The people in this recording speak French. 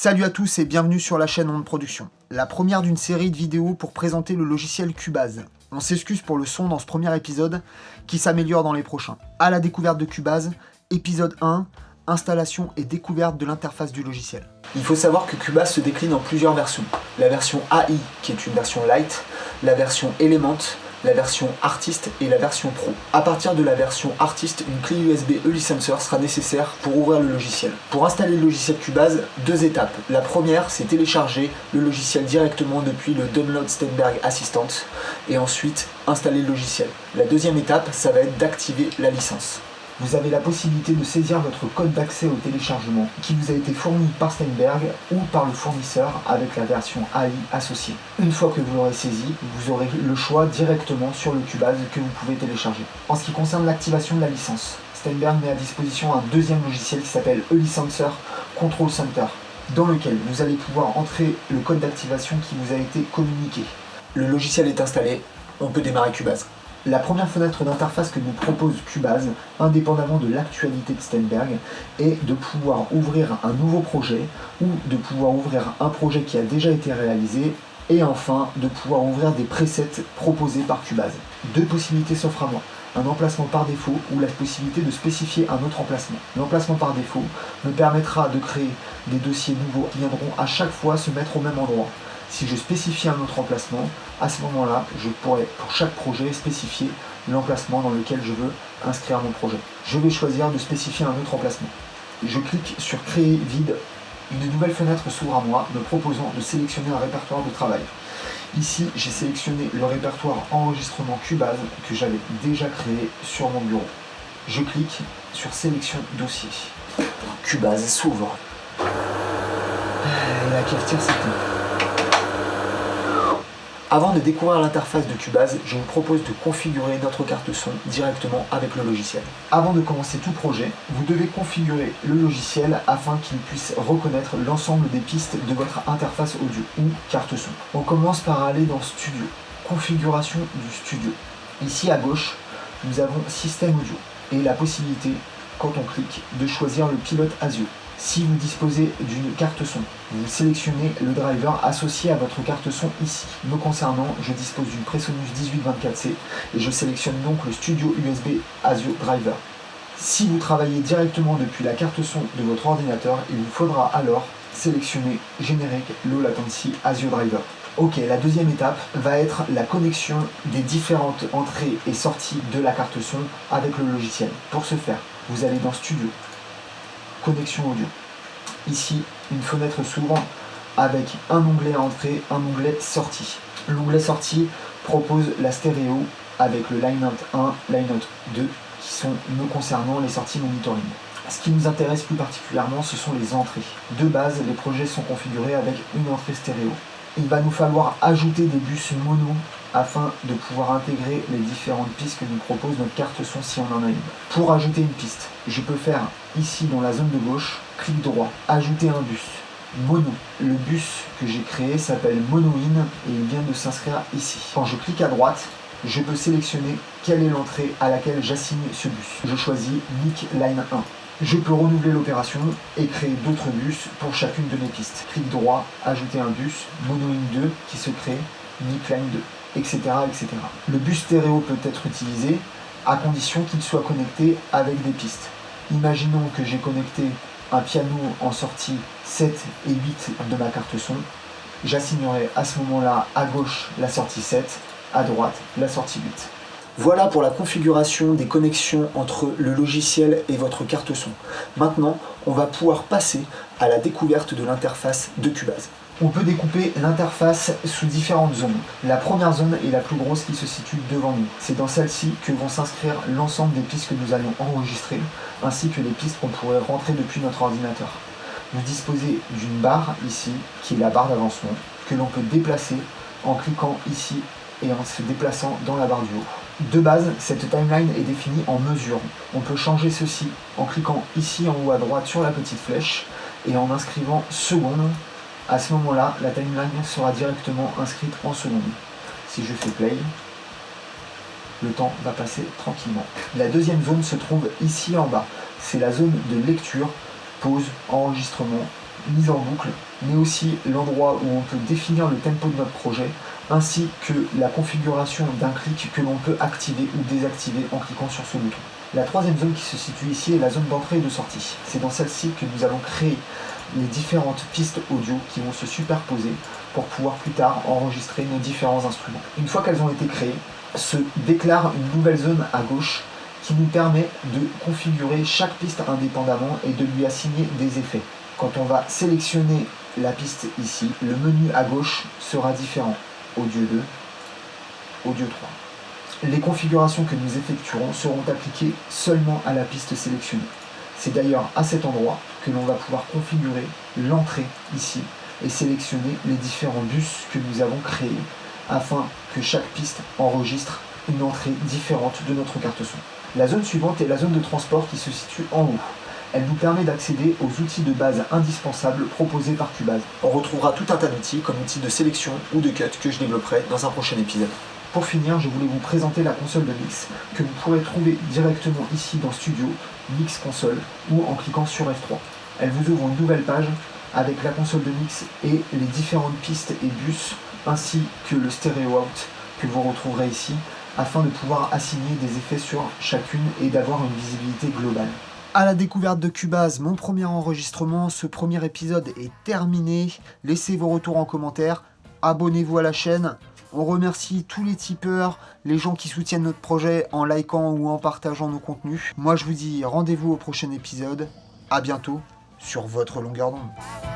Salut à tous et bienvenue sur la chaîne Onde Production, la première d'une série de vidéos pour présenter le logiciel Cubase. On s'excuse pour le son dans ce premier épisode, qui s'améliore dans les prochains. À la découverte de Cubase, épisode 1, installation et découverte de l'interface du logiciel. Il faut savoir que Cubase se décline en plusieurs versions. La version AI, qui est une version light, la version Element, la version Artist et la version Pro. À partir de la version Artist, une clé USB eLicenser sera nécessaire pour ouvrir le logiciel. Pour installer le logiciel Cubase, deux étapes. La première, c'est télécharger le logiciel directement depuis le Download Steinberg Assistant et ensuite installer le logiciel. La deuxième étape, ça va être d'activer la licence. Vous avez la possibilité de saisir votre code d'accès au téléchargement qui vous a été fourni par Steinberg ou par le fournisseur avec la version AI associée. Une fois que vous l'aurez saisi, vous aurez le choix directement sur le Cubase que vous pouvez télécharger. En ce qui concerne l'activation de la licence, Steinberg met à disposition un deuxième logiciel qui s'appelle eLicenser Control Center, dans lequel vous allez pouvoir entrer le code d'activation qui vous a été communiqué. Le logiciel est installé, on peut démarrer Cubase. La première fenêtre d'interface que nous propose Cubase, indépendamment de l'actualité de Steinberg, est de pouvoir ouvrir un nouveau projet ou de pouvoir ouvrir un projet qui a déjà été réalisé et enfin de pouvoir ouvrir des presets proposés par Cubase. Deux possibilités s'offrent à moi. Un emplacement par défaut ou la possibilité de spécifier un autre emplacement. L'emplacement par défaut me permettra de créer des dossiers nouveaux qui viendront à chaque fois se mettre au même endroit. Si je spécifie un autre emplacement, à ce moment-là, je pourrai pour chaque projet spécifier l'emplacement dans lequel je veux inscrire mon projet. Je vais choisir de spécifier un autre emplacement. Je clique sur Créer vide. Une nouvelle fenêtre s'ouvre à moi, me proposant de sélectionner un répertoire de travail. Ici, j'ai sélectionné le répertoire enregistrement Cubase que j'avais déjà créé sur mon bureau. Je clique sur Sélection dossier. Cubase s'ouvre. Et la cafetière s'éteint. Avant de découvrir l'interface de Cubase, je vous propose de configurer notre carte son directement avec le logiciel. Avant de commencer tout projet, vous devez configurer le logiciel afin qu'il puisse reconnaître l'ensemble des pistes de votre interface audio ou carte son. On commence par aller dans Studio, configuration du studio. Ici à gauche, nous avons Système audio et la possibilité, quand on clique, de choisir le pilote ASIO. Si vous disposez d'une carte son, vous sélectionnez le driver associé à votre carte son ici. Me concernant, je dispose d'une Presonus 1824C et je sélectionne donc le Studio USB ASIO Driver. Si vous travaillez directement depuis la carte son de votre ordinateur, il vous faudra alors sélectionner Generic Low Latency ASIO Driver. Ok, la deuxième étape va être la connexion des différentes entrées et sorties de la carte son avec le logiciel. Pour ce faire, vous allez dans Studio, Connexion audio. Ici, une fenêtre s'ouvre avec un onglet entrée, un onglet sortie. L'onglet sortie propose la stéréo avec le line-out 1, line-out 2 qui sont, me concernant, les sorties monitoring. Ce qui nous intéresse plus particulièrement, ce sont les entrées. De base, les projets sont configurés avec une entrée stéréo. Il va nous falloir ajouter des bus mono afin de pouvoir intégrer les différentes pistes que nous propose notre carte son si on en a une. Pour ajouter une piste, je peux faire ici dans la zone de gauche, clic droit, ajouter un bus, mono. Le bus que j'ai créé s'appelle MonoIn et il vient de s'inscrire ici. Quand je clique à droite, je peux sélectionner quelle est l'entrée à laquelle j'assigne ce bus. Je choisis Mic Line 1. Je peux renouveler l'opération et créer d'autres bus pour chacune de mes pistes. Clic droit, ajouter un bus, MonoIn 2 qui se crée, Mic Line 2. Etc., etc. Le bus stéréo peut être utilisé à condition qu'il soit connecté avec des pistes. Imaginons que j'ai connecté un piano en sortie 7 et 8 de ma carte son. J'assignerai à ce moment-là à gauche la sortie 7, à droite la sortie 8. Voilà pour la configuration des connexions entre le logiciel et votre carte son. Maintenant, on va pouvoir passer à la découverte de l'interface de Cubase. On peut découper l'interface sous différentes zones. La première zone est la plus grosse qui se situe devant nous. C'est dans celle-ci que vont s'inscrire l'ensemble des pistes que nous allons enregistrer, ainsi que les pistes qu'on pourrait rentrer depuis notre ordinateur. Vous disposez d'une barre ici, qui est la barre d'avancement, que l'on peut déplacer en cliquant ici et en se déplaçant dans la barre du haut. De base, cette timeline est définie en mesures. On peut changer ceci en cliquant ici en haut à droite sur la petite flèche et en inscrivant secondes. À ce moment-là, la timeline sera directement inscrite en secondes. Si je fais play, le temps va passer tranquillement. La deuxième zone se trouve ici en bas. C'est la zone de lecture, pause, enregistrement mise en boucle, mais aussi l'endroit où on peut définir le tempo de notre projet, ainsi que la configuration d'un clic que l'on peut activer ou désactiver en cliquant sur ce bouton. La troisième zone qui se situe ici est la zone d'entrée et de sortie. C'est dans celle-ci que nous allons créer les différentes pistes audio qui vont se superposer pour pouvoir plus tard enregistrer nos différents instruments. Une fois qu'elles ont été créées, se déclare une nouvelle zone à gauche qui nous permet de configurer chaque piste indépendamment et de lui assigner des effets. Quand on va sélectionner la piste ici, le menu à gauche sera différent. Audio 2, Audio 3. Les configurations que nous effectuerons seront appliquées seulement à la piste sélectionnée. C'est d'ailleurs à cet endroit que l'on va pouvoir configurer l'entrée ici et sélectionner les différents bus que nous avons créés afin que chaque piste enregistre une entrée différente de notre carte son. La zone suivante est la zone de transport qui se situe en haut. Elle nous permet d'accéder aux outils de base indispensables proposés par Cubase. On retrouvera tout un tas d'outils comme outils de sélection ou de cut que je développerai dans un prochain épisode. Pour finir, je voulais vous présenter la console de mix que vous pourrez trouver directement ici dans Studio, Mix Console ou en cliquant sur F3. Elle vous ouvre une nouvelle page avec la console de mix et les différentes pistes et bus ainsi que le stéréo out que vous retrouverez ici afin de pouvoir assigner des effets sur chacune et d'avoir une visibilité globale. À la découverte de Cubase, mon premier enregistrement, ce premier épisode est terminé. Laissez vos retours en commentaire, abonnez-vous à la chaîne. On remercie tous les tipeurs, les gens qui soutiennent notre projet en likant ou en partageant nos contenus. Moi je vous dis rendez-vous au prochain épisode. À bientôt sur votre longueur d'onde.